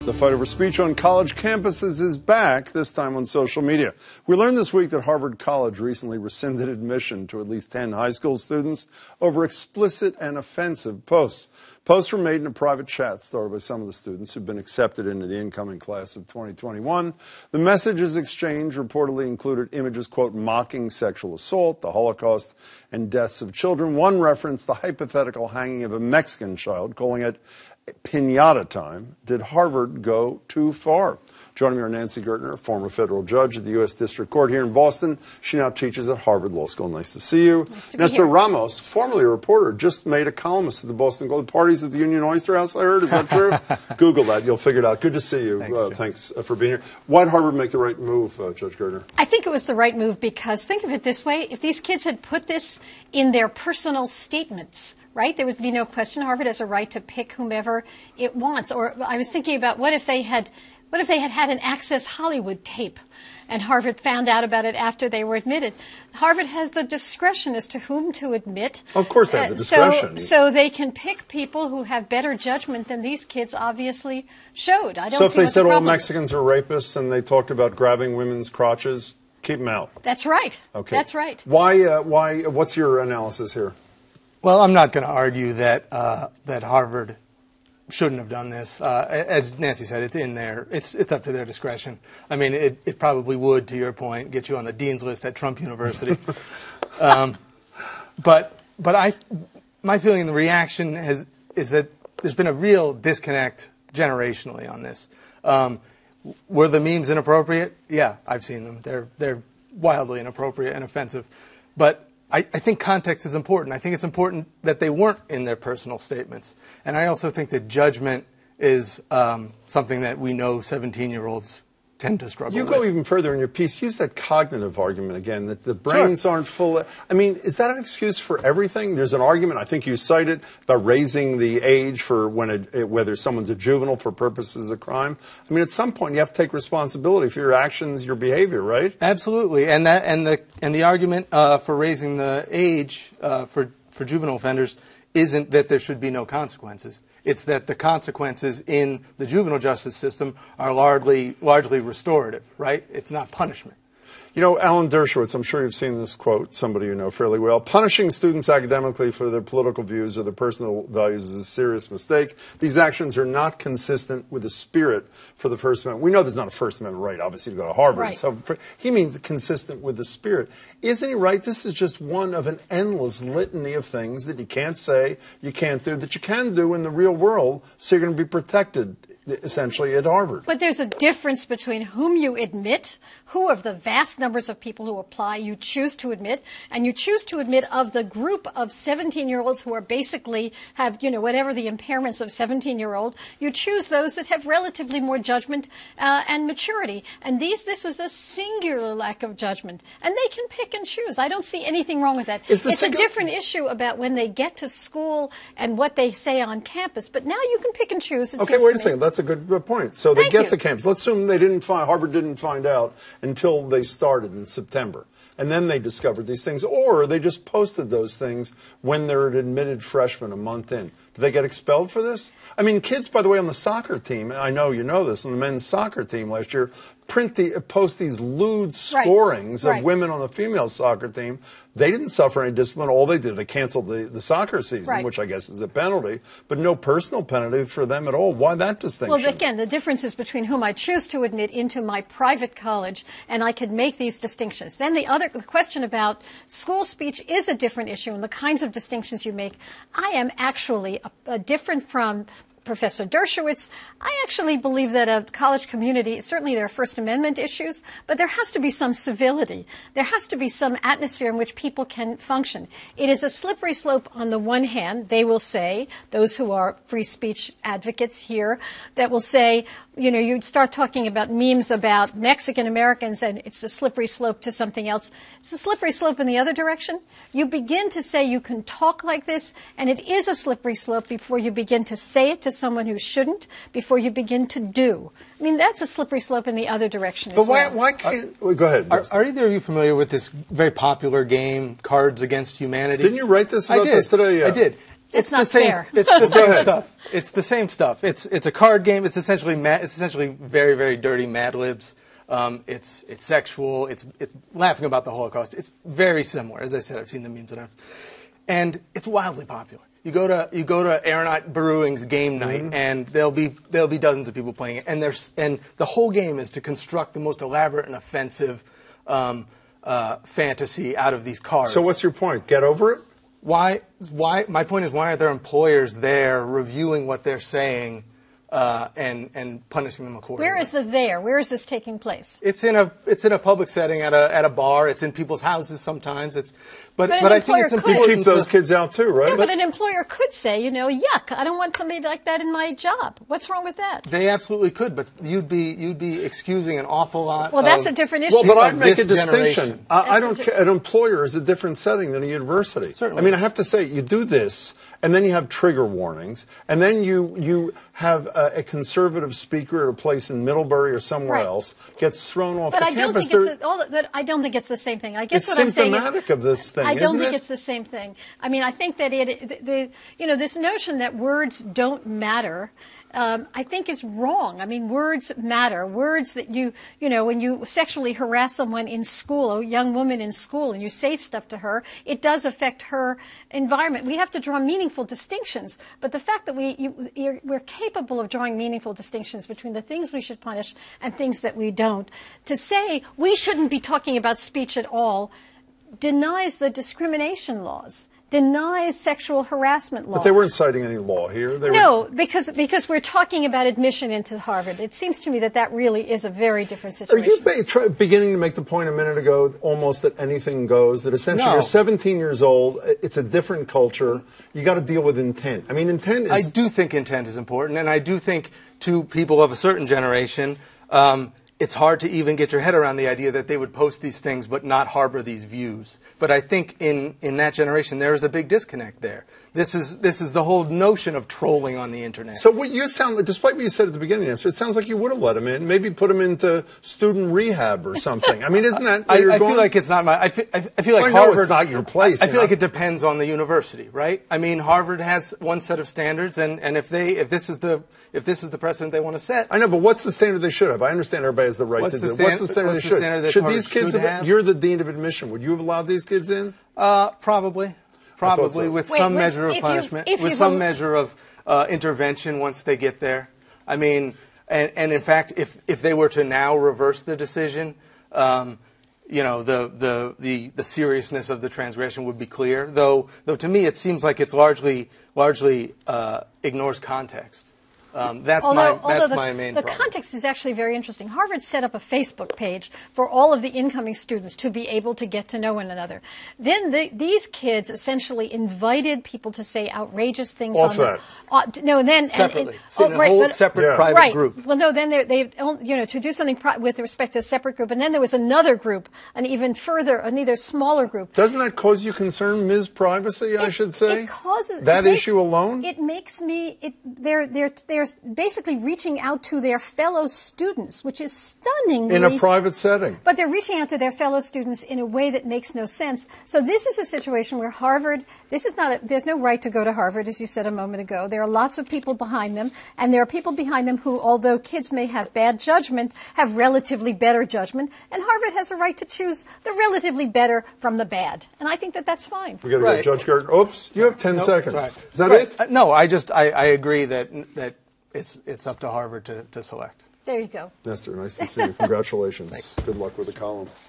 The fight over speech on college campuses is back, this time on social media. We learned this week that Harvard College recently rescinded admission to at least 10 high school students over explicit and offensive posts. Posts were made in a private chat started by some of the students who've been accepted into the incoming class of 2021. The messages exchanged reportedly included images, quote, mocking sexual assault, the Holocaust, and deaths of children. One referenced the hypothetical hanging of a Mexican child, calling it piñata time. Did Harvard go too far? Joining me are Nancy Gertner, a former federal judge at the U.S. District Court here in Boston. She now teaches at Harvard Law School. Nice to see you. Nice to Nestor Ramos, formerly a reporter, just made a columnist at the Boston Globe. Parties at the Union Oyster House, I heard. Is that true? Google that. You'll figure it out. Good to see you. Thanks for being here. Why did Harvard make the right move, Judge Gertner? I think it was the right move because, think of it this way, if these kids had put this in their personal statements, right, there would be no question Harvard has a right to pick whomever it wants. Or I was thinking about what if they had had an Access Hollywood tape and Harvard found out about it after they were admitted. Harvard has the discretion as to whom to admit. Of course they have the discretion. So they can pick people who have better judgment than these kids obviously showed. I don't so if see they what said the all problem. Mexicans are rapists and they talked about grabbing women's crotches, keep them out. That's right. Okay. That's right. Why? What's your analysis here? Well, I'm not going to argue that that Harvard shouldn't have done this. As Nancy said, it's in there. It's up to their discretion. I mean, it probably would, to your point, get you on the dean's list at Trump University. But my feeling in the reaction is that there's been a real disconnect generationally on this. Were the memes inappropriate? Yeah, I've seen them. They're wildly inappropriate and offensive. But I think context is important. I think it's important that they weren't in their personal statements. And I also think that judgment is something that we know 17-year-olds tend to struggle with. You go even further in your piece. Use that cognitive argument again, that the brains aren't full. I mean, is that an excuse for everything? There's an argument, I think you cited, about raising the age for whether someone's a juvenile for purposes of crime. I mean, at some point you have to take responsibility for your actions, your behavior, right? Absolutely. And the argument for raising the age for juvenile offenders isn't that there should be no consequences. It's that the consequences in the juvenile justice system are largely restorative, right? It's not punishment. You know, Alan Dershowitz, I'm sure you've seen this quote, somebody you know fairly well. Punishing students academically for their political views or their personal values is a serious mistake. These actions are not consistent with the spirit for the First Amendment. We know there's not a First Amendment right, obviously, to go to Harvard. Right. So he means consistent with the spirit. Isn't he right? This is just one of an endless litany of things that you can't say, you can't do, that you can do in the real world, so you're going to be protected, essentially, at Harvard. But there's a difference between whom you admit, who of the vast numbers of people who apply you choose to admit, and you choose to admit of the group of 17-year-olds who are basically have, you know, whatever the impairments of 17-year-old, you choose those that have relatively more judgment and maturity. And this was a singular lack of judgment. And they can pick and choose. I don't see anything wrong with that. It's a different issue about when they get to school and what they say on campus. But now you can pick and choose. Okay, wait a second. That's a good point. So they get the campus. Let's assume Harvard didn't find out until they started in September. And then they discovered these things. Or they just posted those things when they're an admitted freshman a month in. Do they get expelled for this? I mean, kids, by the way, on the soccer team, I know you know this, on the men's soccer team last year, post these lewd scorings of women on the female soccer team. They didn't suffer any discipline. All they did, they canceled the soccer season, which I guess is a penalty, but no personal penalty for them at all. Why that distinction? Well, again, the difference is between whom I choose to admit into my private college, and I could make these distinctions. Then the question about school speech is a different issue, and the kinds of distinctions you make. I am actually different from Professor Dershowitz. I actually believe that a college community, certainly there are First Amendment issues, but there has to be some civility. There has to be some atmosphere in which people can function. It is a slippery slope on the one hand. They will say, those who are free speech advocates here, that will say, you know, you'd start talking about memes about Mexican Americans and it's a slippery slope to something else. It's a slippery slope in the other direction. You begin to say you can talk like this, and it is a slippery slope before you begin to say it to someone who shouldn't, before you begin to do. I mean, that's a slippery slope in the other direction as well. But why can't... go ahead. Are either of you familiar with this very popular game, Cards Against Humanity? Didn't you write this about this today? Yeah. I did. It's not the same, fair. It's the same stuff. It's the same stuff. It's a card game. It's essentially very, very dirty Mad Libs. It's sexual. It's laughing about the Holocaust. It's very similar. As I said, I've seen the memes enough, and it's wildly popular. You go to Aeronaut Brewing's game night, and there'll be dozens of people playing it, and the whole game is to construct the most elaborate and offensive fantasy out of these cards. So what's your point? Get over it? Why? My point is, why aren't there employers there reviewing what they're saying and punishing them accordingly? Where is the there? Where is this taking place? It's in a public setting at a bar. It's in people's houses sometimes. But an I think employer it's could. important. You keep those kids out too, right? Yeah, but an employer could say, yuck, I don't want somebody like that in my job. What's wrong with that? They absolutely could, but you'd be excusing an awful lot. Well, that's a different issue. Well, but I'd of make a this distinction. generation. I don't care. An employer is a different setting than a university. Certainly. I mean, I have to say, you do this, and then you have trigger warnings, and then you have a conservative speaker at a place in Middlebury or somewhere else gets thrown off But the I don't campus. think I don't think it's the same thing. I guess It's what I'm saying is symptomatic of this thing, I don't isn't think it? it's the same thing. I mean, I think that this notion that words don't matter, I think is wrong. I mean, words matter. Words that when you sexually harass someone in school, a young woman in school, and you say stuff to her, it does affect her environment. We have to draw meaningful distinctions. But the fact that we're capable of drawing meaningful distinctions between the things we should punish and things that we don't, to say we shouldn't be talking about speech at all denies the discrimination laws, denies sexual harassment laws. But they weren't citing any law here. Because we're talking about admission into Harvard. It seems to me that really is a very different Are situation. you beginning to make the point a minute ago almost that anything goes, that essentially you're 17 years old, it's a different culture, you got to deal with intent. I mean, intent is... I do think intent is important, and I do think to people of a certain generation, it's hard to even get your head around the idea that they would post these things but not harbor these views. But I think in that generation there is a big disconnect there. This is the whole notion of trolling on the internet. So what you sound like, despite what you said at the beginning, it sounds like you would have let him in, maybe put him into student rehab or something. I mean, isn't that where you're going? I feel like it's not my. I feel like I know Harvard. it's not your place. I feel like it depends on the university, right? I mean, Harvard has one set of standards, and if this is the precedent they want to set. I know, but what's the standard they should have? I understand everybody has the right to do it. What's the standard they should? Should these kids have? You're the dean of admission. Would you have allowed these kids in? Probably so. with some measure of punishment, with some measure of intervention once they get there. I mean, and in fact, if they were to now reverse the decision, the seriousness of the transgression would be clear. Though to me, it seems like it's largely ignores context. That's my main problem. The context is actually very interesting. Harvard set up a Facebook page for all of the incoming students to be able to get to know one another. Then these kids essentially invited people to say outrageous things What's on that? Separately. In a whole separate private group. Well, no, then they to do something with respect to a separate group, and then there was another group, an even smaller group. Doesn't that cause you concern, Ms. Privacy, I should say? It causes that issue alone? It makes me they're basically reaching out to their fellow students, which is stunningly in a private setting. But they're reaching out to their fellow students in a way that makes no sense. So this is a situation where Harvard, there's no right to go to Harvard, as you said a moment ago. There are lots of people behind them, and there are people behind them who, although kids may have bad judgment, have relatively better judgment, and Harvard has a right to choose the relatively better from the bad. And I think that that's fine. We got to go, Judge Gertin. Oops, you have 10 seconds. Sorry. Is that it? No, I agree that it's up to Harvard to select. There you go. Nestor, nice to see you. Congratulations. Thanks. Good luck with the column.